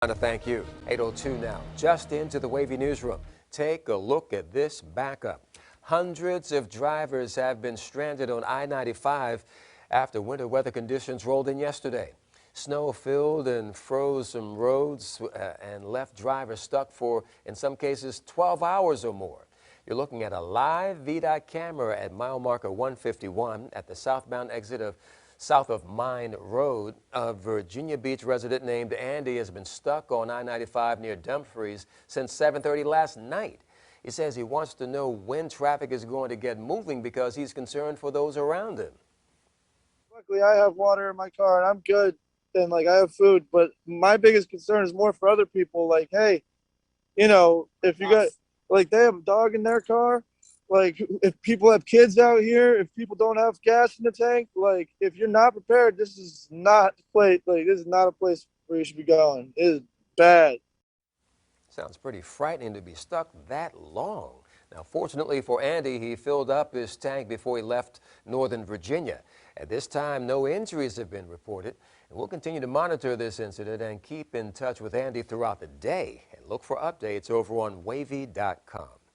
I want to thank you. 8:02 now, just into the Wavy newsroom. Take a look at this backup. Hundreds of drivers have been stranded on I-95 after winter weather conditions rolled in yesterday. Snow filled and froze some roads and left drivers stuck for, in some cases, 12 hours or more. You're looking at a live VDOT camera at mile marker 151 at the southbound exit of south of Mine Road. A Virginia Beach resident named Andy has been stuck on I-95 near Dumfries since 7:30 last night. He says he wants to know when traffic is going to get moving because he's concerned for those around him. Luckily, I have water in my car and I'm good, and I have food. But my biggest concern is more for other people. Like, hey, if you got they have a dog in their car, if people have kids out here, if people don't have gas in the tank, if you're not prepared, this is not the place. This is not a place where you should be going. It is bad. Sounds pretty frightening to be stuck that long. Now, fortunately for Andy, he filled up his tank before he left Northern Virginia. At this time, no injuries have been reported, and we'll continue to monitor this incident and keep in touch with Andy throughout the day. And look for updates over on wavy.com.